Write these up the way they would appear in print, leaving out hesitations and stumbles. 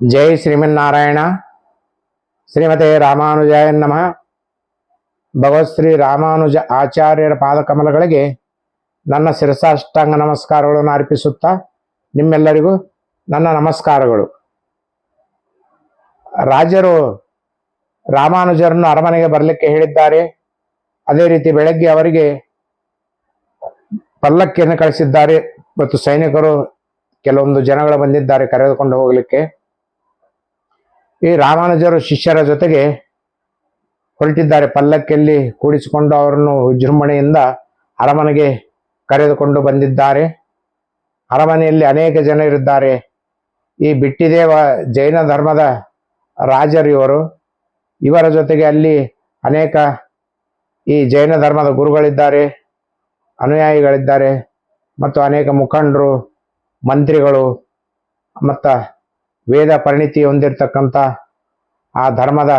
जय श्रीमन्नारायण श्रीमते रामानुजाय नमः भगवತ್ ಶ್ರೀ ರಾಮಾನುಜ ಆಚಾರ್ಯರ ಪಾದಕಮಲಗಳಿಗೆ ನನ್ನ ಶಿರಸಾಷ್ಟಾಂಗ ನಮಸ್ಕಾರಗಳನ್ನು ಅರ್ಪಿಸುತ್ತಾ ನಿಮ್ಮೆಲ್ಲರಿಗೂ ನನ್ನ ನಮಸ್ಕಾರಗಳು. ರಾಜರು ರಾಮಾನುಜರನ್ನು ಅರಮನೆಗೆ ಬರಲಿಕ್ಕೆ ಹೇಳಿದ್ದಾರೆ. ಅದೇ ರೀತಿ ಬೆಳಗ್ಗೆ ಅವರಿಗೆ ಪಲ್ಲಕ್ಕಿಯನ್ನು ಕಳಿಸಿದ್ದಾರೆ ಮತ್ತು ಸೈನಿಕರು ಕೆಲವೊಂದು ಜನಗಳು ಬಂದಿದ್ದಾರೆ ಕರೆದುಕೊಂಡು ಹೋಗಲಿಕ್ಕೆ. ಈ ರಾಮಾನುಜರು ಶಿಷ್ಯರ ಜೊತೆಗೆ ಹೊರಟಿದ್ದಾರೆ. ಪಲ್ಲಕ್ಕಿಯಲ್ಲಿ ಕೂಡಿಸಿಕೊಂಡು ಅವರನ್ನು ವಿಜೃಂಭಣೆಯಿಂದ ಅರಮನೆಗೆ ಕರೆದುಕೊಂಡು ಬಂದಿದ್ದಾರೆ. ಅರಮನೆಯಲ್ಲಿ ಅನೇಕ ಜನರಿದ್ದಾರೆ. ಈ ಬಿಟ್ಟಿದೇವ ಜೈನ ಧರ್ಮದ ರಾಜರು ಇವರು. ಇವರ ಜೊತೆಗೆ ಅಲ್ಲಿ ಅನೇಕ ಈ ಜೈನ ಧರ್ಮದ ಗುರುಗಳಿದ್ದಾರೆ, ಅನುಯಾಯಿಗಳಿದ್ದಾರೆ ಮತ್ತು ಅನೇಕ ಮುಖಂಡರು, ಮಂತ್ರಿಗಳು ಮತ್ತು ವೇದ ಪರಿಣಿತಿ ಹೊಂದಿರತಕ್ಕಂಥ ಆ ಧರ್ಮದ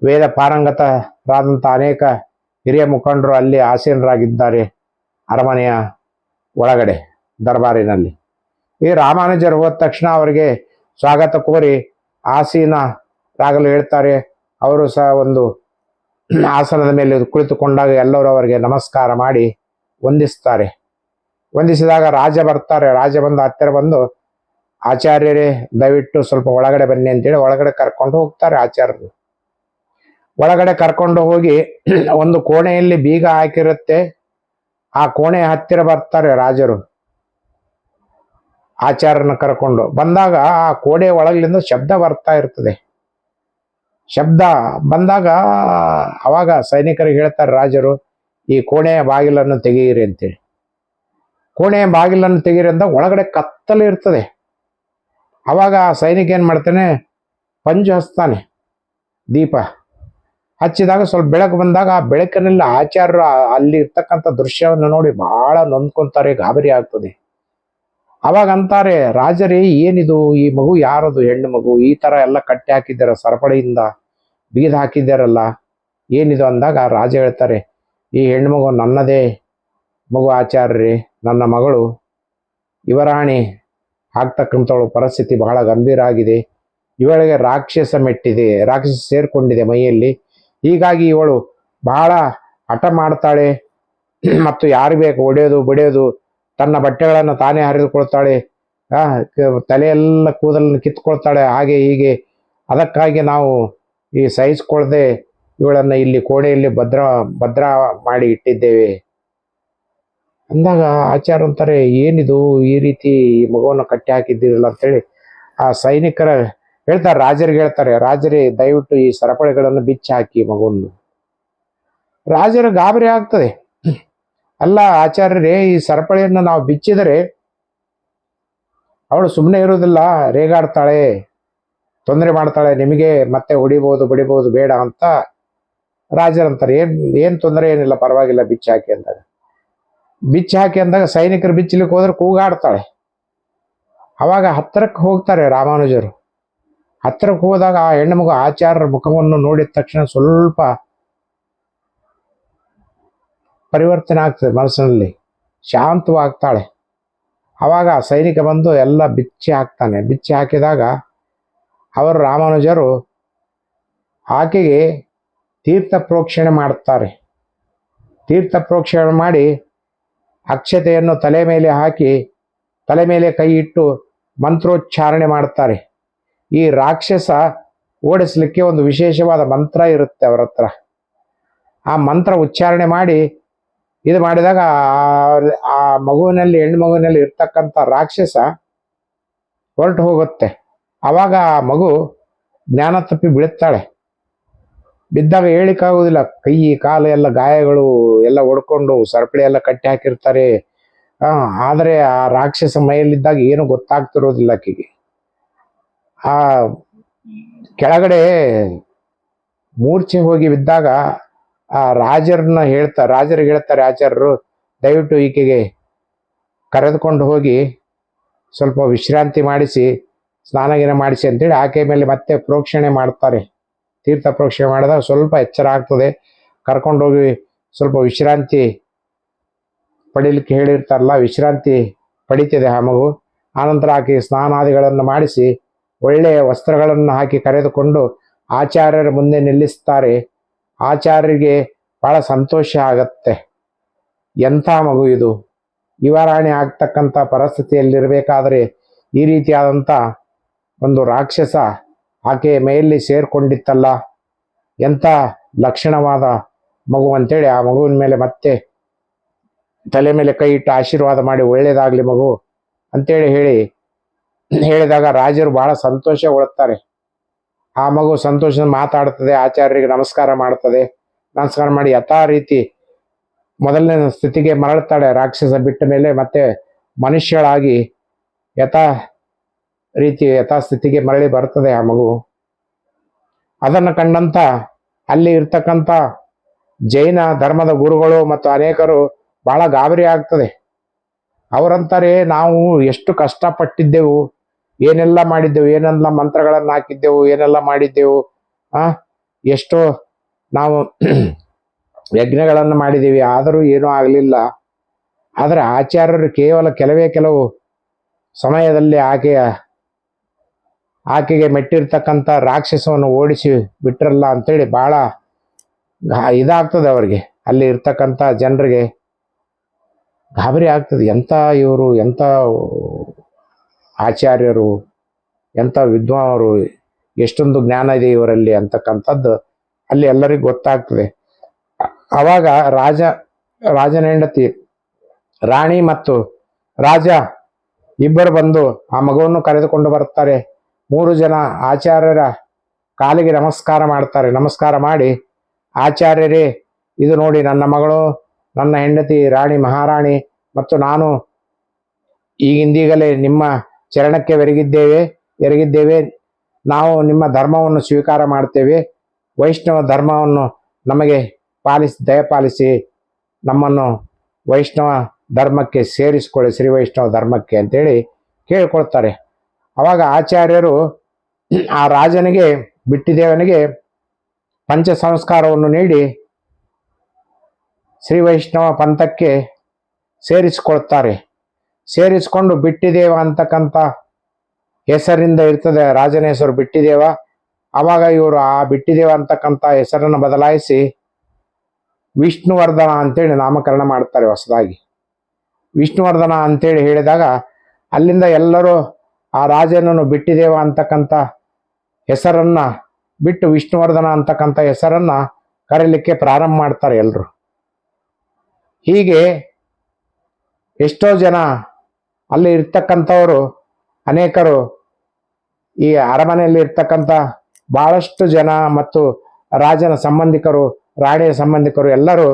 ವೇದ ಪಾರಂಗತರಾದಂಥ ಅನೇಕ ಹಿರಿಯ ಮುಖಂಡರು ಅಲ್ಲಿ ಆಸೀನರಾಗಿದ್ದಾರೆ ಅರಮನೆಯ ಒಳಗಡೆ ದರ್ಬಾರಿನಲ್ಲಿ. ಈ ರಾಮಾನುಜರು ಹೋದ ತಕ್ಷಣ ಅವರಿಗೆ ಸ್ವಾಗತ ಕೋರಿ ಆಸೀನರಾಗಲು ಹೇಳ್ತಾರೆ. ಅವರು ಸಹ ಒಂದು ಆಸನದ ಮೇಲೆ ಕುಳಿತುಕೊಂಡಾಗ ಎಲ್ಲರೂ ಅವರಿಗೆ ನಮಸ್ಕಾರ ಮಾಡಿ ವಂದಿಸ್ತಾರೆ. ವಂದಿಸಿದಾಗ ರಾಜ ಬರ್ತಾರೆ. ರಾಜ ಬಂದು ಹತ್ತಿರ ಬಂದು, ಆಚಾರ್ಯರೇ ದಯವಿಟ್ಟು ಸ್ವಲ್ಪ ಒಳಗಡೆ ಬನ್ನಿ ಅಂತೇಳಿ ಒಳಗಡೆ ಕರ್ಕೊಂಡು ಹೋಗ್ತಾರೆ. ಆಚಾರ್ಯರು ಒಳಗಡೆ ಕರ್ಕೊಂಡು ಹೋಗಿ ಒಂದು ಕೋಣೆಯಲ್ಲಿ ಬೀಗ ಹಾಕಿರುತ್ತೆ. ಆ ಕೋಣೆ ಹತ್ತಿರ ಬರ್ತಾರೆ ರಾಜರು. ಆಚಾರ್ಯನ ಕರ್ಕೊಂಡು ಬಂದಾಗ ಆ ಕೋಣೆ ಒಳಗಿನಿಂದ ಶಬ್ದ ಬರ್ತಾ ಇರ್ತದೆ. ಶಬ್ದ ಬಂದಾಗ ಅವಾಗ ಸೈನಿಕರಿಗೆ ಹೇಳ್ತಾರೆ ರಾಜರು, ಈ ಕೋಣೆಯ ಬಾಗಿಲನ್ನು ತೆಗೆಯಿರಿ ಅಂತೇಳಿ. ಕೋಣೆಯ ಬಾಗಿಲನ್ನು ತೆಗೀರಿ ಅಂತ ಒಳಗಡೆ ಕತ್ತಲು ಇರ್ತದೆ. ಅವಾಗ ಆ ಸೈನಿಕ ಏನು ಮಾಡ್ತಾನೆ, ಪಂಜು ಹಚ್ತಾನೆ. ದೀಪ ಹಚ್ಚಿದಾಗ ಸ್ವಲ್ಪ ಬೆಳಕು ಬಂದಾಗ ಆ ಬೆಳಕಿನಲ್ಲಿ ಆಚಾರ್ಯರು ಅಲ್ಲಿ ಇರ್ತಕ್ಕಂಥ ದೃಶ್ಯವನ್ನು ನೋಡಿ ಬಹಳ ನೊಂದ್ಕೊಂತಾರೆ, ಗಾಬರಿ ಆಗ್ತದೆ. ಅವಾಗ ಅಂತಾರೆ, ರಾಜರೇ ಏನಿದು, ಈ ಮಗು ಯಾರದು, ಹೆಣ್ಣು ಮಗು, ಈ ತರ ಎಲ್ಲ ಕಟ್ಟಿ ಹಾಕಿದ್ದಾರ, ಸರಪಳಿಯಿಂದ ಬೀದ ಹಾಕಿದ್ದಾರಲ್ಲ, ಏನಿದು ಅಂದಾಗ ಆ ರಾಜ ಹೇಳ್ತಾರೆ, ಈ ಹೆಣ್ಣು ಮಗು ನನ್ನದೇ ಮಗು ಆಚಾರ್ಯರೇ, ನನ್ನ ಮಗಳು ಯುವರಾಣಿ ಆಗ್ತಕ್ಕಂಥವಳು. ಪರಿಸ್ಥಿತಿ ಬಹಳ ಗಂಭೀರ ಆಗಿದೆ. ಇವಳಿಗೆ ರಾಕ್ಷಸ ಮೆಟ್ಟಿದೆ, ರಾಕ್ಷಸ ಸೇರ್ಕೊಂಡಿದೆ ಮೈಯಲ್ಲಿ. ಹೀಗಾಗಿ ಇವಳು ಬಹಳ ಹಠ ಮಾಡ್ತಾಳೆ ಮತ್ತು ಯಾರು ಬೇಕು ಹೊಡೆಯೋದು ಬಿಡಿಯೋದು, ತನ್ನ ಬಟ್ಟೆಗಳನ್ನು ತಾನೇ ಹರಿದುಕೊಳ್ತಾಳೆ, ತಲೆಯೆಲ್ಲ ಕೂದಲನ್ನು ಕಿತ್ಕೊಳ್ತಾಳೆ, ಹಾಗೆ ಹೀಗೆ. ಅದಕ್ಕಾಗಿ ನಾವು ಈ ಸಹಿಸ್ಕೊಳ್ದೆ ಇವಳನ್ನು ಇಲ್ಲಿ ಕೋಣೆಯಲ್ಲಿ ಭದ್ರ ಮಾಡಿ ಇಟ್ಟಿದ್ದೇವೆ ಅಂದಾಗ ಆಚಾರ್ಯ ಅಂತಾರೆ, ಏನಿದು ಈ ರೀತಿ ಈ ಮಗುವನ್ನು ಕಟ್ಟಿ ಹಾಕಿದ್ದೀರಲ್ಲ ಅಂತೇಳಿ ಆ ಸೈನಿಕರ ಹೇಳ್ತಾರೆ. ರಾಜರಿಗೆ ಹೇಳ್ತಾರೆ, ರಾಜರೇ ದಯವಿಟ್ಟು ಈ ಸರಪಳಿಗಳನ್ನು ಬಿಚ್ಚಿ ಹಾಕಿ ಮಗುವನ್ನು. ರಾಜರ ಗಾಬರಿ ಆಗ್ತದೆ. ಅಲ್ಲ ಆಚಾರ್ಯರೇ, ಈ ಸರಪಳಿಯನ್ನು ನಾವು ಬಿಚ್ಚಿದರೆ ಅವಳು ಸುಮ್ಮನೆ ಇರುವುದಿಲ್ಲ, ರೇಗಾಡ್ತಾಳೆ, ತೊಂದರೆ ಮಾಡ್ತಾಳೆ, ನಿಮಗೆ ಮತ್ತೆ ಹೊಡಿಬಹುದು ಬಿಡಿಬಹುದು, ಬೇಡ ಅಂತ ರಾಜರಂತಾರೆ. ಏನ್ ತೊಂದರೆ ಏನಿಲ್ಲ, ಪರವಾಗಿಲ್ಲ, ಬಿಚ್ಚಿ ಹಾಕಿ ಅಂದಾಗ. ಬಿಚ್ಚಿ ಹಾಕಿ ಅಂದಾಗ ಸೈನಿಕರು ಬಿಚ್ಚಲಿಕ್ಕೆ ಹೋದ್ರೆ ಕೂಗಾಡ್ತಾಳೆ. ಅವಾಗ ಹತ್ತಿರಕ್ಕೆ ಹೋಗ್ತಾರೆ ರಾಮಾನುಜರು. ಹತ್ತಿರಕ್ಕೆ ಹೋದಾಗ ಆ ಹೆಣ್ಣು ಮಗು ಆಚಾರ್ಯರ ಮುಖವನ್ನು ನೋಡಿದ ತಕ್ಷಣ ಸ್ವಲ್ಪ ಪರಿವರ್ತನೆ ಆಗ್ತದೆ, ಮನಸ್ಸಿನಲ್ಲಿ ಶಾಂತವಾಗ್ತಾಳೆ. ಅವಾಗ ಸೈನಿಕ ಬಂದು ಎಲ್ಲ ಬಿಚ್ಚಿ ಹಾಕ್ತಾನೆ. ಬಿಚ್ಚಿ ಹಾಕಿದಾಗ ಅವರು ರಾಮಾನುಜರು ಆಕೆಗೆ ತೀರ್ಥ ಪ್ರೋಕ್ಷಣೆ ಮಾಡ್ತಾರೆ. ತೀರ್ಥ ಪ್ರೋಕ್ಷಣೆ ಮಾಡಿ ಅಕ್ಷತೆಯನ್ನು ತಲೆ ಮೇಲೆ ಹಾಕಿ ತಲೆ ಮೇಲೆ ಕೈ ಇಟ್ಟು ಮಂತ್ರೋಚ್ಚಾರಣೆ ಮಾಡ್ತಾರೆ. ಈ ರಾಕ್ಷಸ ಓಡಿಸ್ಲಿಕ್ಕೆ ಒಂದು ವಿಶೇಷವಾದ ಮಂತ್ರ ಇರುತ್ತೆ ಅವರ ಹತ್ರ. ಆ ಮಂತ್ರ ಉಚ್ಚಾರಣೆ ಮಾಡಿ ಇದು ಮಾಡಿದಾಗ ಆ ಮಗುವಿನಲ್ಲಿ, ಹೆಣ್ಣು ಮಗುವಿನಲ್ಲಿ ಇರ್ತಕ್ಕಂಥ ರಾಕ್ಷಸ ಹೊರಟು ಹೋಗುತ್ತೆ. ಆವಾಗ ಆ ಮಗು ಜ್ಞಾನ ತಪ್ಪಿ ಬೀಳುತ್ತಾಳೆ. ಬಿದ್ದಾಗ ಹೇಳಿಕ್ಕಾಗೋದಿಲ್ಲ, ಕೈ ಕಾಲು ಎಲ್ಲ ಗಾಯಗಳು ಎಲ್ಲ ಒಡ್ಕೊಂಡು ಸರಪಳಿ ಎಲ್ಲ ಕಟ್ಟಿ ಹಾಕಿರ್ತಾರೆ. ಆದರೆ ಆ ರಾಕ್ಷಸ ಮೈಯಲ್ಲಿದ್ದಾಗ ಏನು ಗೊತ್ತಾಗ್ತಿರೋದಿಲ್ಲ ಆಕೆಗೆ. ಆ ಕೆಳಗಡೆ ಮೂರ್ಛೆ ಹೋಗಿ ಬಿದ್ದಾಗ ಆ ರಾಜರಿಗೆ ಹೇಳ್ತಾರೆ ಆಚಾರ್ಯರು, ದಯವಿಟ್ಟು ಈಕೆಗೆ ಕರೆದುಕೊಂಡು ಹೋಗಿ ಸ್ವಲ್ಪ ವಿಶ್ರಾಂತಿ ಮಾಡಿಸಿ, ಸ್ನಾನಗಿನ ಮಾಡಿಸಿ ಅಂತೇಳಿ ಆಕೆ ಮೇಲೆ ಮತ್ತೆ ಪ್ರೋಕ್ಷಣೆ ಮಾಡ್ತಾರೆ. ತೀರ್ಥ ಪ್ರೋಕ್ಷಣೆ ಮಾಡಿದಾಗ ಸ್ವಲ್ಪ ಎಚ್ಚರ ಆಗ್ತದೆ. ಕರ್ಕೊಂಡೋಗಿ ಸ್ವಲ್ಪ ವಿಶ್ರಾಂತಿ ಪಡೀಲಿಕ್ಕೆ ಹೇಳಿರ್ತಾರಲ್ಲ, ವಿಶ್ರಾಂತಿ ಪಡಿತಿದೆ ಆ ಮಗು. ಆನಂತರ ಆಕೆ ಸ್ನಾನಾದಿಗಳನ್ನು ಮಾಡಿಸಿ ಒಳ್ಳೆಯ ವಸ್ತ್ರಗಳನ್ನು ಹಾಕಿ ಕರೆದುಕೊಂಡು ಆಚಾರ್ಯರ ಮುಂದೆ ನಿಲ್ಲಿಸ್ತಾರೆ. ಆಚಾರ್ಯರಿಗೆ ಬಹಳ ಸಂತೋಷ ಆಗತ್ತೆ. ಎಂಥ ಮಗು ಇದು, ಯುವರಾಣಿ ಆಗ್ತಕ್ಕಂಥ ಪರಿಸ್ಥಿತಿಯಲ್ಲಿರಬೇಕಾದ್ರೆ ಈ ರೀತಿಯಾದಂಥ ಒಂದು ರಾಕ್ಷಸ ಆಕೆಯ ಮೇಯಲ್ಲಿ ಸೇರ್ಕೊಂಡಿತ್ತಲ್ಲ, ಎಂಥ ಲಕ್ಷಣವಾದ ಮಗು ಅಂತೇಳಿ ಆ ಮಗುವಿನ ಮೇಲೆ ಮತ್ತೆ ತಲೆ ಮೇಲೆ ಕೈ ಇಟ್ಟು ಆಶೀರ್ವಾದ ಮಾಡಿ ಒಳ್ಳೇದಾಗ್ಲಿ ಮಗು ಅಂತೇಳಿ ಹೇಳಿದಾಗ ರಾಜರು ಬಹಳ ಸಂತೋಷಗೊಳ್ಳುತ್ತಾರೆ. ಆ ಮಗು ಸಂತೋಷದಿಂದ ಮಾತಾಡ್ತದೆ, ಆಚಾರ್ಯರಿಗೆ ನಮಸ್ಕಾರ ಮಾಡ್ತದೆ. ನಮಸ್ಕಾರ ಮಾಡಿ ಯಥಾ ರೀತಿ ಮೊದಲನೇ ಸ್ಥಿತಿಗೆ ಮರಳುತ್ತಾಳೆ. ರಾಕ್ಷಸ ಬಿಟ್ಟ ಮೇಲೆ ಮತ್ತೆ ಮನುಷ್ಯಳಾಗಿ ಯಥಾಸ್ಥಿತಿಗೆ ಮರಳಿ ಬರ್ತದೆ ಆ ಮಗು. ಅದನ್ನು ಕಂಡಂತ ಅಲ್ಲಿ ಇರ್ತಕ್ಕಂಥ ಜೈನ ಧರ್ಮದ ಗುರುಗಳು ಮತ್ತು ಅನೇಕರು ಬಹಳ ಗಾಬರಿ ಆಗ್ತದೆ. ಅವರಂತಾರೆ, ನಾವು ಎಷ್ಟು ಕಷ್ಟಪಟ್ಟಿದ್ದೆವು, ಏನೆಲ್ಲ ಮಾಡಿದ್ದೆವು, ಏನೆಲ್ಲ ಮಂತ್ರಗಳನ್ನು ಹಾಕಿದ್ದೆವು, ಏನೆಲ್ಲ ಮಾಡಿದ್ದೆವು, ಎಷ್ಟೋ ನಾವು ಯಜ್ಞಗಳನ್ನು ಮಾಡಿದ್ದೀವಿ, ಆದರೂ ಏನೂ ಆಗಲಿಲ್ಲ. ಆದರೆ ಆಚಾರ್ಯರು ಕೇವಲ ಕೆಲವು ಸಮಯದಲ್ಲಿ ಆಕೆಗೆ ಮೆಟ್ಟಿರ್ತಕ್ಕಂಥ ರಾಕ್ಷಸವನ್ನು ಓಡಿಸಿ ಬಿಟ್ರಲ್ಲ ಅಂತೇಳಿ ಬಹಳ ಇದಾಗ್ತದೆ ಅವರಿಗೆ. ಅಲ್ಲಿ ಇರ್ತಕ್ಕಂಥ ಜನರಿಗೆ ಗಾಬರಿ ಆಗ್ತದೆ. ಎಂಥ ಇವರು, ಎಂಥ ಆಚಾರ್ಯರು, ಎಂಥ ವಿದ್ವಾಂಸರು, ಎಷ್ಟೊಂದು ಜ್ಞಾನ ಇದೆ ಇವರಲ್ಲಿ ಅಂತಕ್ಕಂಥದ್ದು ಅಲ್ಲಿ ಎಲ್ಲರಿಗೂ ಗೊತ್ತಾಗ್ತದೆ. ಆವಾಗ ರಾಜನ ಹೆಂಡತಿ ರಾಣಿ ಮತ್ತು ರಾಜ ಇಬ್ಬರು ಬಂದು ಆ ಮಗುವನ್ನು ಕರೆದುಕೊಂಡು ಬರ್ತಾರೆ. 3 ಜನ ಆಚಾರ್ಯರ ಕಾಲಿಗೆ ನಮಸ್ಕಾರ ಮಾಡ್ತಾರೆ. ನಮಸ್ಕಾರ ಮಾಡಿ, ಆಚಾರ್ಯರೇ, ಇದು ನೋಡಿ ನನ್ನ ಮಗಳು, ನನ್ನ ಹೆಂಡತಿ ರಾಣಿ ಮಹಾರಾಣಿ ಮತ್ತು ನಾನು ಈಗಿಂದೀಗಲೇ ನಿಮ್ಮ ಚರಣಕ್ಕೆ ಎರಗಿದ್ದೇವೆ. ನಾವು ನಿಮ್ಮ ಧರ್ಮವನ್ನು ಸ್ವೀಕಾರ ಮಾಡ್ತೇವೆ. ವೈಷ್ಣವ ಧರ್ಮವನ್ನು ನಮಗೆ ದಯಪಾಲಿಸಿ ನಮ್ಮನ್ನು ವೈಷ್ಣವ ಧರ್ಮಕ್ಕೆ ಸೇರಿಸಿಕೊಳ್ಳಿ, ಶ್ರೀ ವೈಷ್ಣವ ಧರ್ಮಕ್ಕೆ ಅಂತೇಳಿ ಕೇಳಿಕೊಳ್ತಾರೆ. ಅವಾಗ ಆಚಾರ್ಯರು ಆ ರಾಜನಿಗೆ, ಬಿಟ್ಟಿದೇವನಿಗೆ ಪಂಚ ಸಂಸ್ಕಾರವನ್ನು ನೀಡಿ ಶ್ರೀ ವೈಷ್ಣವ ಪಂಥಕ್ಕೆ ಸೇರಿಸಿಕೊಳ್ತಾರೆ. ಸೇರಿಸಿಕೊಂಡು ಬಿಟ್ಟಿದೇವ ಅಂತಕ್ಕಂಥ ಹೆಸರಿಂದ ಇರ್ತದೆ, ರಾಜನ ಹೆಸರು ಬಿಟ್ಟಿದೇವ. ಆವಾಗ ಇವರು ಆ ಬಿಟ್ಟಿದೇವ ಅಂತಕ್ಕಂಥ ಹೆಸರನ್ನು ಬದಲಾಯಿಸಿ ವಿಷ್ಣುವರ್ಧನ ಅಂತೇಳಿ ನಾಮಕರಣ ಮಾಡ್ತಾರೆ ಹೊಸದಾಗಿ. ವಿಷ್ಣುವರ್ಧನ ಅಂತೇಳಿ ಹೇಳಿದಾಗ ಅಲ್ಲಿಂದ ಎಲ್ಲರೂ ಆ ರಾಜನನ್ನು ಬಿಟ್ಟಿದೇವ ಅಂತಕ್ಕಂಥ ಹೆಸರನ್ನ ಬಿಟ್ಟು ವಿಷ್ಣುವರ್ಧನ ಅಂತಕ್ಕಂಥ ಹೆಸರನ್ನ ಕರೀಲಿಕ್ಕೆ ಪ್ರಾರಂಭ ಮಾಡ್ತಾರೆ ಎಲ್ಲರೂ. ಹೀಗೆ ಎಷ್ಟೋ ಜನ ಅಲ್ಲಿ ಇರ್ತಕ್ಕಂಥವರು, ಅನೇಕರು, ಈ ಅರಮನೆಯಲ್ಲಿ ಇರ್ತಕ್ಕಂಥ ಬಹಳಷ್ಟು ಜನ ಮತ್ತು ರಾಜನ ಸಂಬಂಧಿಕರು, ರಾಣಿಯ ಸಂಬಂಧಿಕರು ಎಲ್ಲರೂ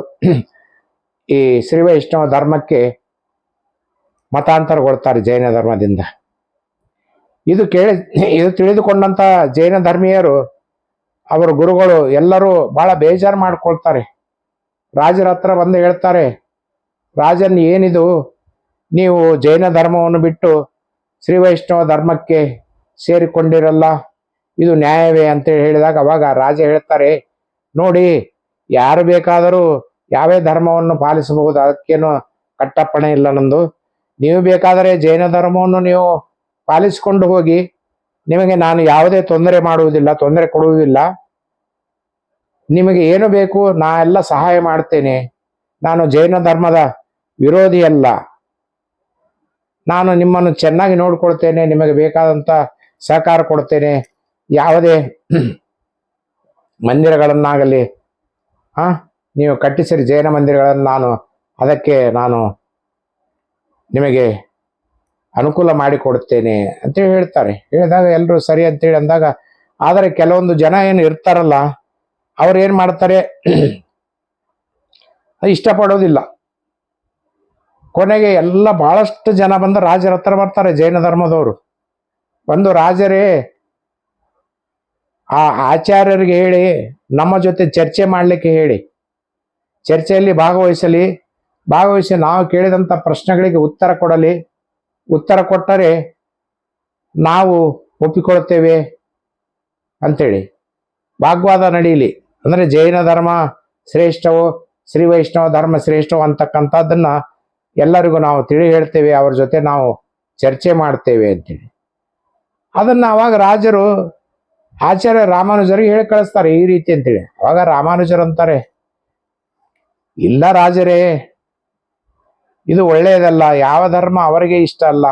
ಈ ಶ್ರೀ ವೈಷ್ಣವ ಧರ್ಮಕ್ಕೆ ಮತಾಂತರಗೊಳ್ತಾರೆ ಜೈನ ಧರ್ಮದಿಂದ. ಇದು ತಿಳಿದುಕೊಂಡಂತ ಜೈನ ಧರ್ಮೀಯರು, ಅವರ ಗುರುಗಳು ಎಲ್ಲರೂ ಬಹಳ ಬೇಜಾರು ಮಾಡ್ಕೊಳ್ತಾರೆ. ರಾಜರ ಹತ್ರ ಬಂದು ಹೇಳ್ತಾರೆ, ರಾಜನ್, ಏನಿದು, ನೀವು ಜೈನ ಧರ್ಮವನ್ನು ಬಿಟ್ಟು ಶ್ರೀ ವೈಷ್ಣವ ಧರ್ಮಕ್ಕೆ ಸೇರಿಕೊಂಡಿರಲ್ಲ, ಇದು ನ್ಯಾಯವೇ ಅಂತೇಳಿ ಹೇಳಿದಾಗ ಅವಾಗ ರಾಜ ಹೇಳ್ತಾರೆ, ನೋಡಿ, ಯಾರು ಬೇಕಾದರೂ ಯಾವೇ ಧರ್ಮವನ್ನು ಪಾಲಿಸಬಹುದು, ಅದಕ್ಕೇನು ಕಟ್ಟಪ್ಪಣೆ ಇಲ್ಲ ನಂದು. ನೀವು ಬೇಕಾದರೆ ಜೈನ ಧರ್ಮವನ್ನು ನೀವು ಪಾಲಿಸಿಕೊಂಡು ಹೋಗಿ, ನಿಮಗೆ ನಾನು ಯಾವುದೇ ತೊಂದರೆ ಕೊಡುವುದಿಲ್ಲ. ನಿಮಗೆ ಏನು ಬೇಕು ನಾ ಎಲ್ಲ ಸಹಾಯ ಮಾಡ್ತೇನೆ. ನಾನು ಜೈನ ಧರ್ಮದ ವಿರೋಧಿ ಅಲ್ಲ. ನಾನು ನಿಮ್ಮನ್ನು ಚೆನ್ನಾಗಿ ನೋಡ್ಕೊಳ್ತೇನೆ, ನಿಮಗೆ ಬೇಕಾದಂಥ ಸಹಕಾರ ಕೊಡ್ತೇನೆ. ಯಾವುದೇ ಮಂದಿರಗಳನ್ನಾಗಲಿ ನೀವು ಕಟ್ಟಿಸಿರಿ, ಜೈನ ಮಂದಿರಗಳನ್ನು ಅದಕ್ಕೆ ನಾನು ನಿಮಗೆ ಅನುಕೂಲ ಮಾಡಿಕೊಡುತ್ತೇನೆ ಅಂತೇಳಿ ಹೇಳ್ತಾರೆ. ಹೇಳಿದಾಗ ಎಲ್ಲರೂ ಸರಿ ಅಂತೇಳಿ ಅಂದಾಗ, ಆದರೆ ಕೆಲವೊಂದು ಜನ ಏನು ಇರ್ತಾರಲ್ಲ, ಅವ್ರು ಏನು ಮಾಡ್ತಾರೆ, ಇಷ್ಟಪಡೋದಿಲ್ಲ. ಕೊನೆಗೆ ಎಲ್ಲ ಬಹಳಷ್ಟು ಜನ ಬಂದು ರಾಜರ ಹತ್ರ ಬರ್ತಾರೆ, ಜೈನ ಧರ್ಮದವರು ಬಂದು, ರಾಜರೇ, ಆ ಆಚಾರ್ಯರಿಗೆ ಹೇಳಿ ನಮ್ಮ ಜೊತೆ ಚರ್ಚೆ ಮಾಡಲಿಕ್ಕೆ ಹೇಳಿ, ಚರ್ಚೆಯಲ್ಲಿ ಭಾಗವಹಿಸಿ ನಾವು ಕೇಳಿದಂಥ ಪ್ರಶ್ನೆಗಳಿಗೆ ಉತ್ತರ ಕೊಟ್ಟರೆ ನಾವು ಒಪ್ಪಿಕೊಳ್ತೇವೆ ಅಂತೇಳಿ ವಾಗ್ವಾದ ನಡೀಲಿ. ಅಂದರೆ ಜೈನ ಧರ್ಮ ಶ್ರೇಷ್ಠವೋ ಶ್ರೀ ವೈಷ್ಣವ ಧರ್ಮ ಶ್ರೇಷ್ಠವೋ ಅಂತಕ್ಕಂಥದ್ದನ್ನ ಎಲ್ಲರಿಗೂ ನಾವು ತಿಳಿ ಹೇಳ್ತೇವೆ, ಅವ್ರ ಜೊತೆ ನಾವು ಚರ್ಚೆ ಮಾಡ್ತೇವೆ ಅಂತೇಳಿ. ಅದನ್ನ ಅವಾಗ ರಾಜರು ಆಚಾರ್ಯ ರಾಮಾನುಜರಿಗೆ ಹೇಳಿ ಕಳಿಸ್ತಾರೆ ಈ ರೀತಿ ಅಂತೇಳಿ. ಅವಾಗ ರಾಮಾನುಜರು ಅಂತಾರೆ, ಇಲ್ಲ ರಾಜರೇ, ಇದು ಒಳ್ಳೆಯದಲ್ಲ, ಯಾವ ಧರ್ಮ ಅವರಿಗೆ ಇಷ್ಟ ಅಲ್ಲ,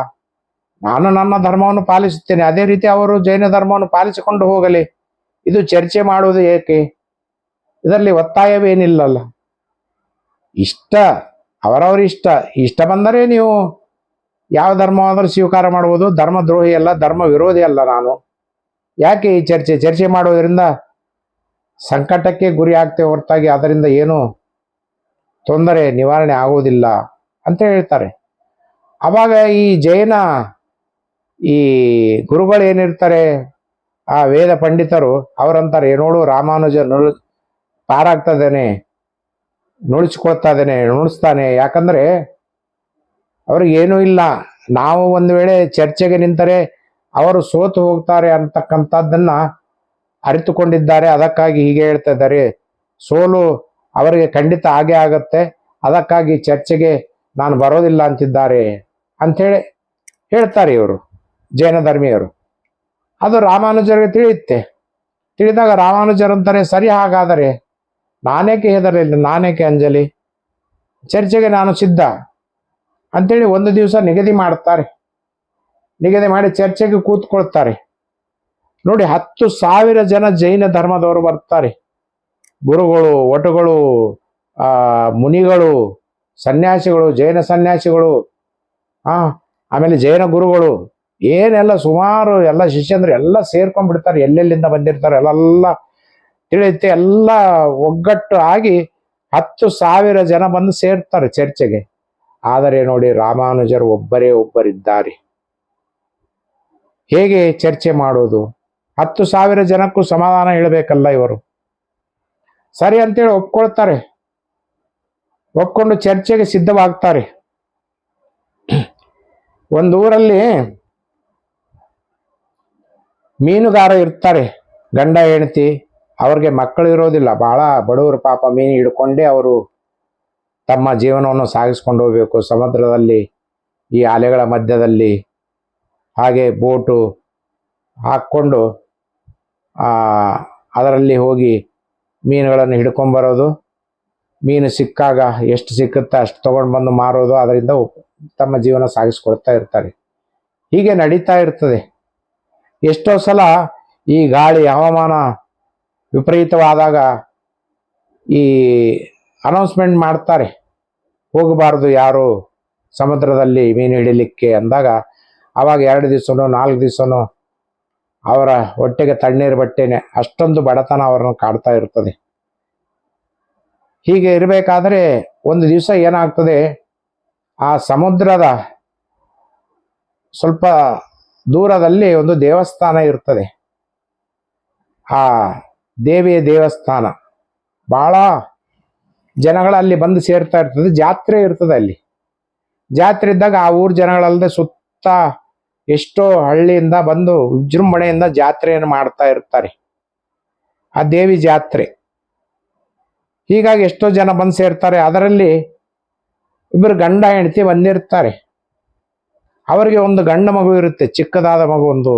ನಾನು ನನ್ನ ಧರ್ಮವನ್ನು ಪಾಲಿಸುತ್ತೇನೆ, ಅದೇ ರೀತಿ ಅವರು ಜೈನ ಧರ್ಮವನ್ನು ಪಾಲಿಸಿಕೊಂಡು ಹೋಗಲಿ, ಇದು ಚರ್ಚೆ ಮಾಡುವುದು ಏಕೆ, ಇದರಲ್ಲಿ ಒತ್ತಾಯವೇನಿಲ್ಲಲ್ಲ, ಇಷ್ಟ ಅವರವರ ಇಷ್ಟ, ಇಷ್ಟ ಬಂದರೆ ನೀವು ಯಾವ ಧರ್ಮವಾದರೂ ಸ್ವೀಕಾರ ಮಾಡುವುದು, ಧರ್ಮ ದ್ರೋಹಿ ಅಲ್ಲ, ಧರ್ಮ ವಿರೋಧಿ ಅಲ್ಲ ನಾನು, ಯಾಕೆ ಈ ಚರ್ಚೆ ಮಾಡುವುದರಿಂದ ಸಂಕಟಕ್ಕೆ ಗುರಿ ಆಗ್ತೇವೆ ಹೊರತಾಗಿ ಅದರಿಂದ ಏನು ತೊಂದರೆ ನಿವಾರಣೆ ಆಗುವುದಿಲ್ಲ ಅಂತ ಹೇಳ್ತಾರೆ. ಅವಾಗ ಈ ಜೈನ ಈ ಗುರುಗಳು ಏನಿರ್ತಾರೆ, ಆ ವೇದ ಪಂಡಿತರು ಅವರಂತಾರೆ, ನೋಡು ರಾಮಾನುಜ ಪಾರಾಗ್ತದೇನೆ, ನುಡಿಸ್ಕೊಳ್ತಾ ಇದ್ದೇನೆ, ನುಡಿಸ್ತಾನೆ, ಯಾಕಂದ್ರೆ ಅವ್ರಿಗೆ ಏನೂ ಇಲ್ಲ, ನಾವು ಒಂದು ವೇಳೆ ಚರ್ಚೆಗೆ ನಿಂತರೆ ಅವರು ಸೋತು ಹೋಗ್ತಾರೆ ಅಂತಕ್ಕಂಥದ್ದನ್ನ ಅರಿತುಕೊಂಡಿದ್ದಾರೆ. ಅದಕ್ಕಾಗಿ ಹೀಗೆ ಹೇಳ್ತಾ ಇದ್ದಾರೆ, ಸೋಲು ಅವರಿಗೆ ಖಂಡಿತ ಹಾಗೆ ಆಗತ್ತೆ, ಅದಕ್ಕಾಗಿ ಚರ್ಚೆಗೆ ನಾನು ಬರೋದಿಲ್ಲ ಅಂತಿದ್ದಾರೆ ಅಂಥೇಳಿ ಹೇಳ್ತಾರೆ ಇವರು ಜೈನ ಧರ್ಮೀಯರು. ಅದು ರಾಮಾನುಜರಿಗೆ ತಿಳಿಯುತ್ತೆ. ತಿಳಿದಾಗ ರಾಮಾನುಜರಂತಾರೆ, ಸರಿ, ಹಾಗಾದರೆ ನಾನೇಕೆ ಹೆದರಲಿಲ್ಲ, ನಾನೇಕೆ ಅಂಜಲಿ, ಚರ್ಚೆಗೆ ನಾನು ಸಿದ್ಧ ಅಂತೇಳಿ ಒಂದು ದಿವಸ ನಿಗದಿ ಮಾಡ್ತಾರೆ. ನಿಗದಿ ಮಾಡಿ ಚರ್ಚೆಗೆ ಕೂತ್ಕೊಳ್ತಾರೆ. ನೋಡಿ, 10,000 ಜನ ಜೈನ ಧರ್ಮದವರು ಬರ್ತಾರೆ. ಗುರುಗಳು, ವಟುಗಳು, ಮುನಿಗಳು, ಸನ್ಯಾಸಿಗಳು, ಜೈನ ಸನ್ಯಾಸಿಗಳು, ಆಮೇಲೆ ಜೈನ ಗುರುಗಳು, ಏನೆಲ್ಲ ಸುಮಾರು ಎಲ್ಲ ಶಿಷ್ಯಂದ್ರೆ ಎಲ್ಲ ಸೇರ್ಕೊಂಡ್ಬಿಡ್ತಾರೆ. ಎಲ್ಲೆಲ್ಲಿಂದ ಬಂದಿರ್ತಾರೆ ಎಲ್ಲ ತಿಳಿಯುತ್ತೆ. ಎಲ್ಲ ಒಗ್ಗಟ್ಟು ಆಗಿ 10,000 ಜನ ಬಂದು ಸೇರ್ತಾರೆ ಚರ್ಚೆಗೆ. ಆದರೆ ನೋಡಿ, ರಾಮಾನುಜರು ಒಬ್ಬರಿದ್ದಾರೆ. ಹೇಗೆ ಚರ್ಚೆ ಮಾಡೋದು? 10,000 ಜನಕ್ಕೂ ಸಮಾಧಾನ ಹೇಳಬೇಕಲ್ಲ ಇವರು. ಸರಿ ಅಂತೇಳಿ ಒಪ್ಕೊಳ್ತಾರೆ. ಒಪ್ಕೊಂಡು ಚರ್ಚೆಗೆ ಸಿದ್ಧವಾಗ್ತಾರೆ. ಒಂದು ಊರಲ್ಲಿ ಮೀನುಗಾರ ಇರ್ತಾರೆ, ಗಂಡ ಹೆಂಡತಿ, ಅವ್ರಿಗೆ ಮಕ್ಕಳು ಇರೋದಿಲ್ಲ, ಬಹಳ ಬಡವರು ಪಾಪ. ಮೀನು ಹಿಡ್ಕೊಂಡೇ ಅವರು ತಮ್ಮ ಜೀವನವನ್ನು ಸಾಗಿಸ್ಕೊಂಡು ಹೋಗ್ಬೇಕು ಸಮುದ್ರದಲ್ಲಿ, ಈ ಅಲೆಗಳ ಮಧ್ಯದಲ್ಲಿ. ಹಾಗೆ ಬೋಟು ಹಾಕ್ಕೊಂಡು ಅದರಲ್ಲಿ ಹೋಗಿ ಮೀನುಗಳನ್ನು ಹಿಡ್ಕೊಂಬರೋದು, ಮೀನು ಸಿಕ್ಕಾಗ ಎಷ್ಟು ಸಿಕ್ಕುತ್ತೆ ಅಷ್ಟು ತಗೊಂಡು ಬಂದು ಮಾರೋದು, ಅದರಿಂದ ತಮ್ಮ ಜೀವನ ಸಾಗಿಸ್ಕೊಳ್ತಾ ಇರ್ತಾರೆ. ಹೀಗೆ ನಡೀತಾ ಇರ್ತದೆ. ಎಷ್ಟೋ ಸಲ ಈ ಗಾಳಿ ಹವಾಮಾನ ವಿಪರೀತವಾದಾಗ ಈ ಅನೌನ್ಸ್ಮೆಂಟ್ ಮಾಡ್ತಾರೆ, ಹೋಗಬಾರ್ದು ಯಾರು ಸಮುದ್ರದಲ್ಲಿ ಮೀನು ಹಿಡಿಲಿಕ್ಕೆ ಅಂದಾಗ, ಆವಾಗ 2 ದಿವಸನೋ 4 ದಿವಸನೋ ಅವರ ಹೊಟ್ಟೆಗೆ ತಣ್ಣೀರು ಬಟ್ಟೆನೆ, ಅಷ್ಟೊಂದು ಬಡತನ ಅವರನ್ನು ಕಾಡ್ತಾ ಇರ್ತದೆ. ಹೀಗೆ ಇರಬೇಕಾದ್ರೆ ಒಂದು ದಿವಸ ಏನಾಗ್ತದೆ, ಆ ಸಮುದ್ರದ ಸ್ವಲ್ಪ ದೂರದಲ್ಲಿ ಒಂದು ದೇವಸ್ಥಾನ ಇರ್ತದೆ. ಆ ದೇವಿಯ ದೇವಸ್ಥಾನ ಬಹಳ ಜನಗಳಲ್ಲಿ ಬಂದು ಸೇರ್ತಾ ಇರ್ತದೆ. ಜಾತ್ರೆ ಇರ್ತದೆ ಅಲ್ಲಿ. ಜಾತ್ರೆ ಇದ್ದಾಗ ಆ ಊರ್ ಜನಗಳಲ್ಲದೆ ಸುತ್ತ ಎಷ್ಟೋ ಹಳ್ಳಿಯಿಂದ ಬಂದು ವಿಜೃಂಭಣೆಯಿಂದ ಜಾತ್ರೆಯನ್ನು ಮಾಡ್ತಾ ಇರ್ತಾರೆ, ಆ ದೇವಿ ಜಾತ್ರೆ. ಹೀಗಾಗಿ ಎಷ್ಟೋ ಜನ ಬಂದು ಸೇರ್ತಾರೆ. ಅದರಲ್ಲಿ ಇಬ್ಬರು ಗಂಡ ಹೆಂಡತಿ ಬಂದಿರ್ತಾರೆ. ಅವರಿಗೆ ಒಂದು ಗಂಡು ಮಗು ಇರುತ್ತೆ, ಚಿಕ್ಕದಾದ ಮಗು, ಒಂದು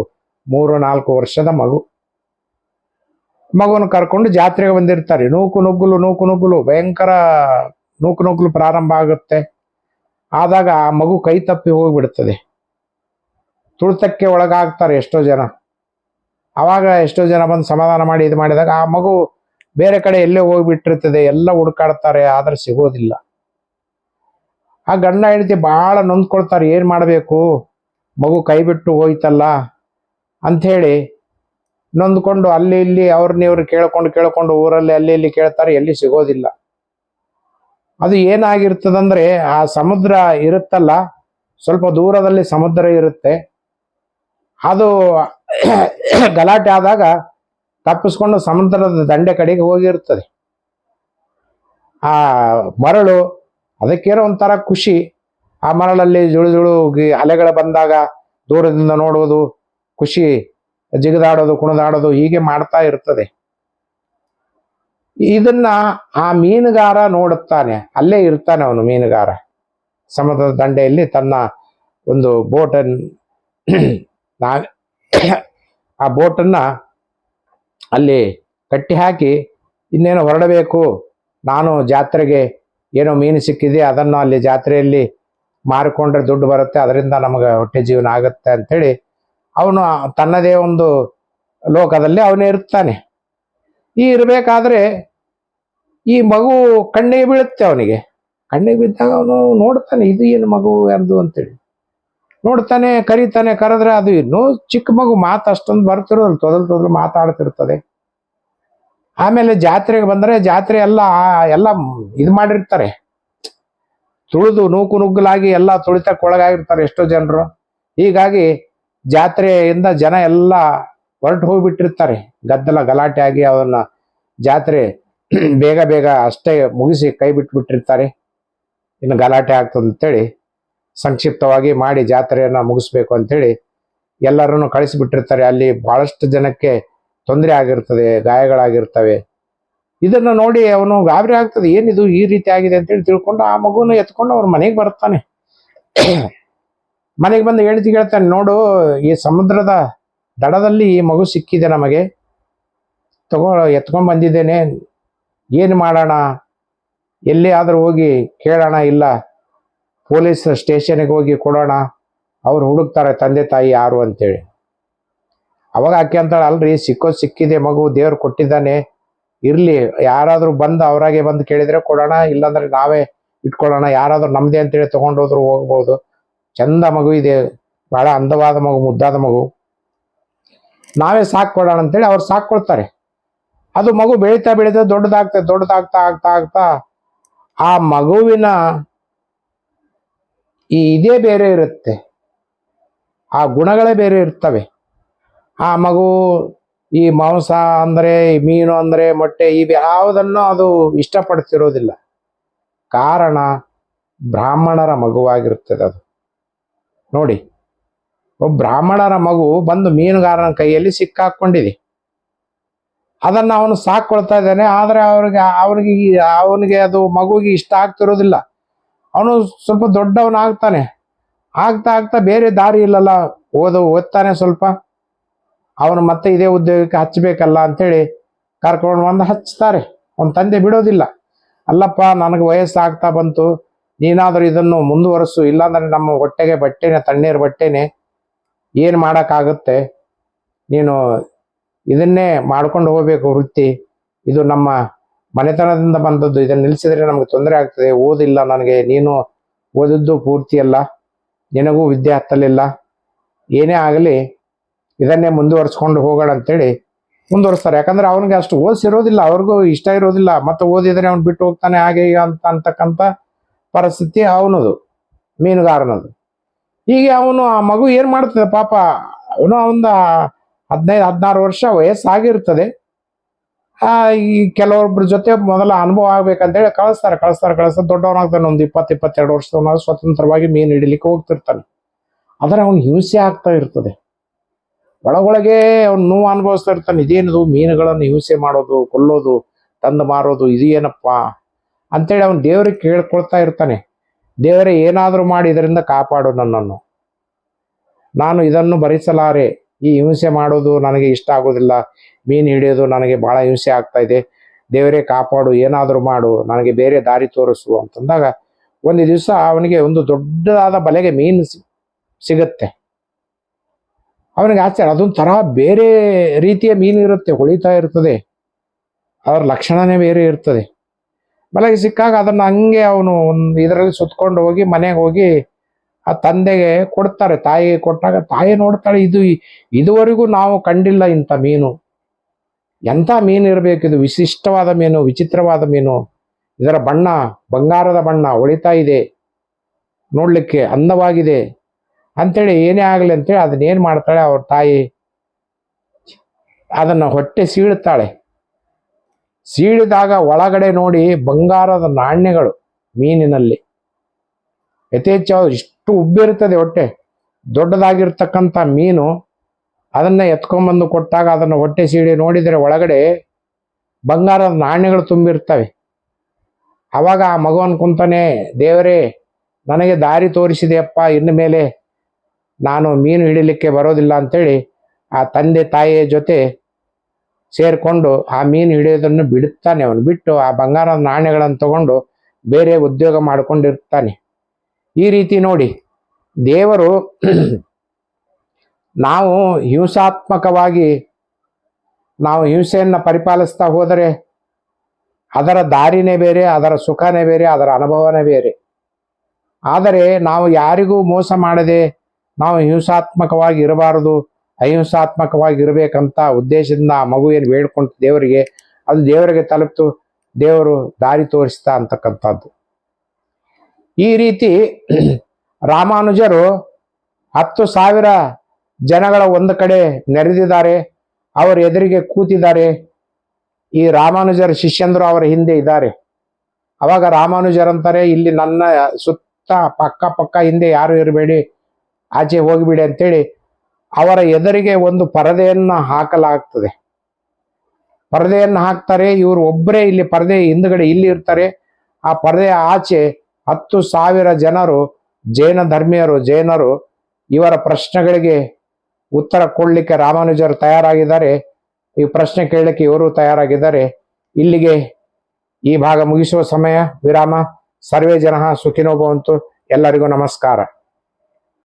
3-4 ವರ್ಷದ ಮಗು. ಮಗುವನ್ನು ಕರ್ಕೊಂಡು ಜಾತ್ರೆಗೆ ಬಂದಿರ್ತಾರೆ. ನೂಕು ನುಗ್ಗುಲು ಭಯಂಕರ ನೂಕು ನುಗ್ಗುಲು ಪ್ರಾರಂಭ ಆಗುತ್ತೆ. ಆದಾಗ ಆ ಮಗು ಕೈ ತಪ್ಪಿ ಹೋಗಿಬಿಡ್ತದೆ. ತುಳಿತಕ್ಕೆ ಒಳಗಾಗ್ತಾರೆ ಎಷ್ಟೋ ಜನ. ಆವಾಗ ಎಷ್ಟೋ ಜನ ಬಂದು ಸಮಾಧಾನ ಮಾಡಿ ಇದು ಮಾಡಿದಾಗ ಆ ಮಗು ಬೇರೆ ಕಡೆ ಎಲ್ಲೇ ಹೋಗಿಬಿಟ್ಟಿರ್ತದೆ. ಎಲ್ಲ ಹುಡುಕಾಡ್ತಾರೆ, ಆದ್ರೆ ಸಿಗೋದಿಲ್ಲ. ಆ ಗಂಡ ಹೆಂಡತಿ ಬಹಳ ನೊಂದ್ಕೊಳ್ತಾರೆ, ಏನ್ ಮಾಡಬೇಕು, ಮಗು ಕೈ ಬಿಟ್ಟು ಹೋಯ್ತಲ್ಲ ಅಂಥೇಳಿ ನೊಂದ್ಕೊಂಡು ಅಲ್ಲಿ ಇಲ್ಲಿ ಅವ್ರನ್ನ ಇವ್ರು ಕೇಳ್ಕೊಂಡು ಊರಲ್ಲಿ ಅಲ್ಲಿ ಇಲ್ಲಿ ಕೇಳ್ತಾರೆ, ಎಲ್ಲಿ ಸಿಗೋದಿಲ್ಲ. ಅದು ಏನಾಗಿರ್ತದಂದ್ರೆ, ಆ ಸಮುದ್ರ ಇರುತ್ತಲ್ಲ, ಸ್ವಲ್ಪ ದೂರದಲ್ಲಿ ಸಮುದ್ರ ಇರುತ್ತೆ. ಅದು ಗಲಾಟೆ ಆದಾಗ ತಪ್ಪಿಸ್ಕೊಂಡು ಸಮುದ್ರದ ದಂಡೆ ಕಡೆಗೆ ಹೋಗಿರ್ತದೆ. ಆ ಮರಳು, ಅದಕ್ಕೇನೋ ಒಂಥರ ಖುಷಿ. ಆ ಮರಳಲ್ಲಿ ಜುಳು ಅಲೆಗಳು ಬಂದಾಗ ದೂರದಿಂದ ನೋಡುವುದು, ಖುಷಿ, ಜಿಗಿದಾಡೋದು, ಕುಣಿದಾಡೋದು, ಹೀಗೆ ಮಾಡ್ತಾ ಇರ್ತದೆ. ಇದನ್ನ ಆ ಮೀನುಗಾರ ನೋಡುತ್ತಾನೆ. ಅಲ್ಲೇ ಇರ್ತಾನೆ ಅವನು, ಮೀನುಗಾರ. ಸಮುದ್ರದ ದಂಡೆಯಲ್ಲಿ ತನ್ನ ಒಂದು ಬೋಟನ್ನು ಆ ಬೋಟನ್ನು ಅಲ್ಲಿ ಕಟ್ಟಿ ಹಾಕಿ ಇನ್ನೇನು ಹೊರಡಬೇಕು, ನಾನು ಜಾತ್ರೆಗೆ ಏನೋ ಮೀನು ಸಿಕ್ಕಿದೆ ಅದನ್ನು ಅಲ್ಲಿ ಜಾತ್ರೆಯಲ್ಲಿ ಮಾರಿಕೊಂಡ್ರೆ ದುಡ್ಡು ಬರುತ್ತೆ, ಅದರಿಂದ ನಮಗೆ ಹೊಟ್ಟೆ ಜೀವನ ಆಗುತ್ತೆ ಅಂಥೇಳಿ ಅವನು ತನ್ನದೇ ಒಂದು ಲೋಕದಲ್ಲಿ ಅವನೇ ಇರ್ತಾನೆ. ಈ ಇರಬೇಕಾದ್ರೆ ಈ ಮಗು ಕಣ್ಣಿಗೆ ಬೀಳುತ್ತೆ. ಅವನಿಗೆ ಕಣ್ಣಿಗೆ ಬಿದ್ದಾಗ ಅವನು ನೋಡ್ತಾನೆ, ಇದು ಏನು ಮಗು ಯಾರ್ದು ಅಂತೇಳಿ ನೋಡ್ತಾನೆ, ಕರೀತಾನೆ. ಕರೆದ್ರೆ ಅದು ಇನ್ನೂ ಚಿಕ್ಕ ಮಗು, ಮಾತು ಅಷ್ಟೊಂದು ಬರ್ತಿರೋದು, ತೊದಲು ಮಾತಾಡ್ತಿರ್ತದೆ. ಆಮೇಲೆ ಜಾತ್ರೆಗೆ ಬಂದರೆ ಜಾತ್ರೆ ಎಲ್ಲ ಇದು ಮಾಡಿರ್ತಾರೆ, ತುಳಿದು ನೂಕು ನುಗ್ಗಲಾಗಿ ಎಲ್ಲ ತುಳಿತಕ್ಕೊಳಗಾಗಿರ್ತಾರೆ ಎಷ್ಟೋ ಜನರು. ಹೀಗಾಗಿ ಜಾತ್ರೆಯಿಂದ ಜನ ಎಲ್ಲ ಹೊರಟು ಹೋಗ್ಬಿಟ್ಟಿರ್ತಾರೆ, ಗಲಾಟೆ ಆಗಿ ಅವನ್ನ ಜಾತ್ರೆ ಬೇಗ ಅಷ್ಟೇ ಮುಗಿಸಿ ಕೈ ಬಿಟ್ಬಿಟ್ಟಿರ್ತಾರೆ. ಇನ್ನು ಗಲಾಟೆ ಆಗ್ತದೆ ಅಂತೇಳಿ ಸಂಕ್ಷಿಪ್ತವಾಗಿ ಮಾಡಿ ಜಾತ್ರೆಯನ್ನು ಮುಗಿಸ್ಬೇಕು ಅಂಥೇಳಿ ಎಲ್ಲರನ್ನು ಕಳಿಸಿಬಿಟ್ಟಿರ್ತಾರೆ. ಅಲ್ಲಿ ಬಹಳಷ್ಟು ಜನಕ್ಕೆ ತೊಂದರೆ ಆಗಿರ್ತದೆ, ಗಾಯಗಳಾಗಿರ್ತವೆ. ಇದನ್ನು ನೋಡಿ ಅವನು ಗಾಬರಿ ಆಗ್ತದೆ, ಏನಿದು ಈ ರೀತಿ ಆಗಿದೆ ಅಂತೇಳಿ ತಿಳ್ಕೊಂಡು ಆ ಮಗುನ ಎತ್ಕೊಂಡು ಅವ್ರ ಮನೆಗೆ ಬರ್ತಾನೆ. ಮನೆಗೆ ಬಂದು ಹೇಳ್ತಾನೆ, ನೋಡು ಈ ಸಮುದ್ರದ ದಡದಲ್ಲಿ ಈ ಮಗು ಸಿಕ್ಕಿದೆ, ನಮಗೆ ಎತ್ಕೊಂಡು ಬಂದಿದ್ದೇನೆ, ಏನು ಮಾಡೋಣ, ಎಲ್ಲಿ ಆದರೂ ಹೋಗಿ ಕೇಳೋಣ, ಇಲ್ಲ ಪೊಲೀಸ್ ಸ್ಟೇಷನ್ಗೆ ಹೋಗಿ ಕೊಡೋಣ, ಅವ್ರು ಹುಡುಕ್ತಾರೆ ತಂದೆ ತಾಯಿ ಯಾರು ಅಂತೇಳಿ. ಅವಾಗ ಆಕೆ ಅಂತಾಳೆ, ಅಲ್ರಿ ಸಿಕ್ಕಿದೆ ಮಗು, ದೇವ್ರು ಕೊಟ್ಟಿದ್ದಾನೆ, ಇರಲಿ, ಯಾರಾದರೂ ಬಂದು ಅವರಾಗೆ ಬಂದು ಕೇಳಿದರೆ ಕೊಡೋಣ, ಇಲ್ಲಾಂದ್ರೆ ನಾವೇ ಇಟ್ಕೊಳ್ಳೋಣ, ಯಾರಾದರೂ ನಮ್ಮದೇ ಅಂತೇಳಿ ತೊಗೊಂಡೋದ್ರು ಹೋಗ್ಬೋದು, ಚಂದ ಮಗು ಇದೆ, ಭಾಳ ಅಂದವಾದ ಮಗು, ಮುದ್ದಾದ ಮಗು, ನಾವೇ ಸಾಕ್ಕೊಡೋಣ ಅಂತೇಳಿ ಅವ್ರು ಸಾಕ್ಕೊಳ್ತಾರೆ. ಅದು ಮಗು ಬೆಳೀತಾ ದೊಡ್ಡದಾಗ್ತಾ ಆ ಮಗುವಿನ ಇದೇ ಬೇರೆ ಇರುತ್ತೆ, ಆ ಗುಣಗಳೇ ಬೇರೆ ಇರ್ತವೆ. ಆ ಮಗು ಈ ಮಾಂಸ ಅಂದರೆ, ಮೀನು ಅಂದರೆ, ಮೊಟ್ಟೆ, ಇವು ಯಾವುದನ್ನು ಅದು ಇಷ್ಟಪಡ್ತಿರೋದಿಲ್ಲ. ಕಾರಣ ಬ್ರಾಹ್ಮಣರ ಮಗುವಾಗಿರ್ತದೆ ಅದು. ನೋಡಿ, ಒಬ್ಬ ಬ್ರಾಹ್ಮಣರ ಮಗು ಬಂದು ಮೀನುಗಾರನ ಕೈಯಲ್ಲಿ ಸಿಕ್ಕಾಕೊಂಡಿದೆ, ಅದನ್ನು ಅವನು ಸಾಕ್ಕೊಳ್ತಾ ಇದ್ದಾನೆ. ಆದರೆ ಅವನಿಗೆ ಅದು ಮಗುವಿಗೆ ಇಷ್ಟ ಆಗ್ತಿರೋದಿಲ್ಲ. ಅವನು ಸ್ವಲ್ಪ ದೊಡ್ಡವನಾಗ್ತಾನೆ, ಆಗ್ತಾ ಬೇರೆ ದಾರಿ ಇಲ್ಲಲ್ಲ, ಓದ್ತಾನೆ ಸ್ವಲ್ಪ, ಅವನು ಮತ್ತೆ ಇದೇ ಉದ್ಯೋಗಕ್ಕೆ ಹಚ್ಚಬೇಕಲ್ಲ ಅಂಥೇಳಿ ಕರ್ಕೊಂಡು ಬಂದು ಹಚ್ತಾರೆ. ಅವನ ತಂದೆ ಬಿಡೋದಿಲ್ಲ, ಅಲ್ಲಪ್ಪ ನನಗೆ ವಯಸ್ಸಾಗ್ತಾ ಬಂತು, ನೀನಾದರೂ ಇದನ್ನು ಮುಂದುವರಿಸು, ಇಲ್ಲಾಂದ್ರೆ ನಮ್ಮ ಹೊಟ್ಟೆಗೆ ಬಟ್ಟೆನೆ, ತಣ್ಣೀರು ಬಟ್ಟೆನೆ, ಏನು ಮಾಡೋಕ್ಕಾಗುತ್ತೆ, ನೀನು ಇದನ್ನೇ ಮಾಡ್ಕೊಂಡು ಹೋಗ್ಬೇಕು ವೃತ್ತಿ, ಇದು ನಮ್ಮ ಮನೆತನದಿಂದ ಬಂದದ್ದು, ಇದನ್ನು ನಿಲ್ಲಿಸಿದ್ರೆ ನಮಗೆ ತೊಂದರೆ ಆಗ್ತದೆ, ಓದಿಲ್ಲ ನನಗೆ, ನೀನು ಓದಿದ್ದು ಪೂರ್ತಿ ಅಲ್ಲ, ನಿನಗೂ ವಿದ್ಯೆ ಹತ್ತಲಿಲ್ಲ, ಏನೇ ಆಗಲಿ ಇದನ್ನೇ ಮುಂದುವರ್ಸ್ಕೊಂಡು ಹೋಗೋಣ ಅಂತೇಳಿ ಮುಂದುವರಿಸ್ತಾರೆ. ಯಾಕಂದ್ರೆ ಅವನಿಗೆ ಅಷ್ಟು ಓದಿಸಿರೋದಿಲ್ಲ, ಅವ್ರಿಗೂ ಇಷ್ಟ ಇರೋದಿಲ್ಲ, ಮತ್ತು ಓದಿದರೆ ಅವ್ನು ಬಿಟ್ಟು ಹೋಗ್ತಾನೆ, ಹಾಗೆ ಈಗ ಅಂತಕ್ಕಂಥ ಪರಿಸ್ಥಿತಿ ಅವನದು, ಮೀನುಗಾರನದು. ಹೀಗೆ ಅವನು, ಆ ಮಗು ಏನು ಮಾಡ್ತದೆ ಪಾಪ, ಅವನು ಒಂದು 15-16 ವರ್ಷ ವಯಸ್ಸಾಗಿರ್ತದೆ. ಈ ಕೆಲವೊಬ್ಬರ ಜೊತೆ ಮೊದಲ ಅನುಭವ ಆಗ್ಬೇಕಂತೇಳಿ ಕಳಿಸ್ತಾರೆ. ದೊಡ್ಡವನಾಗ್ತಾನೆ, ಒಂದು 20-22 ವರ್ಷದವನಾಗ ಸ್ವತಂತ್ರವಾಗಿ ಮೀನು ಹಿಡಿಲಿಕ್ಕೆ ಹೋಗ್ತಿರ್ತಾನೆ. ಆದರೆ ಅವನು ಹಿಂಸೆ ಆಗ್ತಾ ಇರ್ತದೆ, ಒಳಗೊಳಗೆ ಅವನು ನೋವು ಅನುಭವಿಸ್ತಾ ಇರ್ತಾನೆ. ಇದೇನದು, ಮೀನುಗಳನ್ನು ಹಿಂಸೆ ಮಾಡೋದು, ಕೊಲ್ಲೋದು, ತಂದು ಮಾರೋದು, ಇದು ಏನಪ್ಪ ಅಂತೇಳಿ ಅವನು ದೇವರಿಗೆ ಕೇಳ್ಕೊಳ್ತಾ ಇರ್ತಾನೆ. ದೇವರೇ, ಏನಾದರೂ ಮಾಡಿ ಇದರಿಂದ ಕಾಪಾಡು ನನ್ನನ್ನು, ನಾನು ಇದನ್ನು ಭರಿಸಲಾರೆ, ಈ ಹಿಂಸೆ ಮಾಡೋದು ನನಗೆ ಇಷ್ಟ ಆಗೋದಿಲ್ಲ, ಮೀನು ಹಿಡಿಯೋದು ನನಗೆ ಭಾಳ ಹಿಂಸೆ ಆಗ್ತಾ ಇದೆ, ದೇವರೇ ಕಾಪಾಡು, ಏನಾದರೂ ಮಾಡು, ನನಗೆ ಬೇರೆ ದಾರಿ ತೋರಿಸು ಅಂತಂದಾಗ ಒಂದು ದಿವಸ ಅವನಿಗೆ ಒಂದು ದೊಡ್ಡದಾದ ಬಲೆಗೆ ಮೀನು ಸಿಗುತ್ತೆ. ಅವನಿಗೆ ಆಶ್ಚರ್ಯ, ಅದೊಂದು ತರಹ ಬೇರೆ ರೀತಿಯ ಮೀನು ಇರುತ್ತೆ, ಹೊಳಿತಾ ಇರ್ತದೆ, ಅದರ ಲಕ್ಷಣನೇ ಬೇರೆ ಇರ್ತದೆ. ಬಲೆಗೆ ಸಿಕ್ಕಾಗ ಅದನ್ನು ಹಂಗೆ ಅವನು ಇದರಲ್ಲಿ ಸುತ್ಕೊಂಡು ಹೋಗಿ ಮನೆಗೆ ಹೋಗಿ ಆ ತಂದೆಗೆ ಕೊಡ್ತಾರೆ. ತಾಯಿಗೆ ಕೊಟ್ಟಾಗ ತಾಯಿ ನೋಡ್ತಾಳೆ, ಇದುವರೆಗೂ ನಾವು ಕಂಡಿಲ್ಲ ಇಂಥ ಮೀನು, ಎಂಥ ಮೀನು ಇರಬೇಕು, ಇದು ವಿಶಿಷ್ಟವಾದ ಮೀನು, ವಿಚಿತ್ರವಾದ ಮೀನು, ಇದರ ಬಣ್ಣ ಬಂಗಾರದ ಬಣ್ಣ, ಹೊಳಿತಾ ಇದೆ, ನೋಡ್ಲಿಕ್ಕೆ ಅಂದವಾಗಿದೆ ಅಂಥೇಳಿ, ಏನೇ ಆಗಲಿ ಅಂತೇಳಿ ಅದನ್ನೇನು ಮಾಡ್ತಾಳೆ ಅವ್ರ ತಾಯಿ, ಅದನ್ನು ಹೊಟ್ಟೆ ಸೀಳುತ್ತಾಳೆ. ಸೀಳಿದಾಗ ಒಳಗಡೆ ನೋಡಿ ಬಂಗಾರದ ನಾಣ್ಯಗಳು ಮೀನಿನಲ್ಲಿ ಯಥೇಚ್ಛವಾಗಿ ಇಷ್ಟು ಉಬ್ಬಿರ್ತದೆ ಹೊಟ್ಟೆ, ದೊಡ್ಡದಾಗಿರ್ತಕ್ಕಂಥ ಮೀನು. ಅದನ್ನ ಎತ್ಕೊಂಡ್ಬಂದು ಕೊಟ್ಟಾಗ ಅದನ್ನು ಹೊಟ್ಟೆ ಸೀಳಿ ನೋಡಿದರೆ ಒಳಗಡೆ ಬಂಗಾರದ ನಾಣ್ಯಗಳು ತುಂಬಿರ್ತವೆ. ಅವಾಗ ಆ ಮಗು ಅನ್ಕೊಂತಾನೆ, ದೇವರೇ ನನಗೆ ದಾರಿ ತೋರಿಸಿದೆಯಪ್ಪ, ಇನ್ನು ಮೇಲೆ ನಾನು ಮೀನು ಹಿಡಿಲಿಕ್ಕೆ ಬರೋದಿಲ್ಲ ಅಂತೇಳಿ ಆ ತಂದೆ ತಾಯಿಯ ಜೊತೆ ಸೇರ್ಕೊಂಡು ಆ ಮೀನು ಹಿಡಿಯೋದನ್ನು ಬಿಡುತ್ತಾನೆ. ಅವನು ಬಿಟ್ಟು ಆ ಬಂಗಾರದ ನಾಣ್ಯಗಳನ್ನು ತಗೊಂಡು ಬೇರೆ ಉದ್ಯೋಗ ಮಾಡಿಕೊಂಡಿರ್ತಾನೆ. ಈ ರೀತಿ ನೋಡಿ, ದೇವರು ನಾವು ಹಿಂಸಾತ್ಮಕವಾಗಿ ನಾವು ಹಿಂಸೆಯನ್ನು ಪರಿಪಾಲಿಸ್ತಾ ಹೋದರೆ ಅದರ ದಾರಿನೇ ಬೇರೆ, ಅದರ ಸುಖನೇ ಬೇರೆ, ಅದರ ಅನುಭವನೇ ಬೇರೆ. ಆದರೆ ನಾವು ಯಾರಿಗೂ ಮೋಸ ಮಾಡದೆ ನಾವು ಹಿಂಸಾತ್ಮಕವಾಗಿ ಇರಬಾರದು, ಅಹಿಂಸಾತ್ಮಕವಾಗಿ ಇರಬೇಕಂತ ಉದ್ದೇಶದಿಂದ ಆ ಮಗು ಏನು ಬೇಡ್ಕೊಂತು ದೇವರಿಗೆ, ಅದು ದೇವರಿಗೆ ತಲುಪ್ತು, ದೇವರು ದಾರಿ ತೋರಿಸ್ತಾ ಅಂತಕ್ಕಂಥದ್ದು. ಈ ರೀತಿ ರಾಮಾನುಜರು 10,000 ಜನಗಳ ಒಂದು ಕಡೆ ನೆರೆದಿದ್ದಾರೆ, ಅವರ ಎದುರಿಗೆ ಕೂತಿದ್ದಾರೆ. ಈ ರಾಮಾನುಜರ ಶಿಷ್ಯಂದರು ಅವರ ಹಿಂದೆ ಇದ್ದಾರೆ. ಅವಾಗ ರಾಮಾನುಜರಂತಾರೆ, ಇಲ್ಲಿ ನನ್ನ ಸುತ್ತ ಪಕ್ಕ ಹಿಂದೆ ಯಾರು ಇರಬೇಡಿ, ಆಚೆ ಹೋಗಿಬಿಡಿ ಅಂತೇಳಿ ಅವರ ಎದುರಿಗೆ ಒಂದು ಪರದೆಯನ್ನು ಹಾಕಲಾಗ್ತದೆ. ಪರದೆಯನ್ನು ಹಾಕ್ತಾರೆ. ಇವರು ಒಬ್ಬರೇ ಇಲ್ಲಿ ಪರದೆ ಹಿಂದುಗಡೆ ಇಲ್ಲಿ ಇರ್ತಾರೆ. ಆ ಪರದೆಯ ಆಚೆ 10,000 ಜನರು ಜೈನರು ಇವರ ಪ್ರಶ್ನೆಗಳಿಗೆ ಉತ್ತರ ಕೊಡ್ಲಿಕ್ಕೆ ರಾಮಾನುಜರು ತಯಾರಾಗಿದ್ದಾರೆ. ಈ ಪ್ರಶ್ನೆ ಕೇಳಲಿಕ್ಕೆ ಇವರು ತಯಾರಾಗಿದ್ದಾರೆ. ಇಲ್ಲಿಗೆ ಈ ಭಾಗ ಮುಗಿಸುವ ಸಮಯ, ವಿರಾಮ. ಸರ್ವೇ ಜನಃ ಸುಖಿನೋ ಭವಂತು. ಎಲ್ಲರಿಗೂ ನಮಸ್ಕಾರ.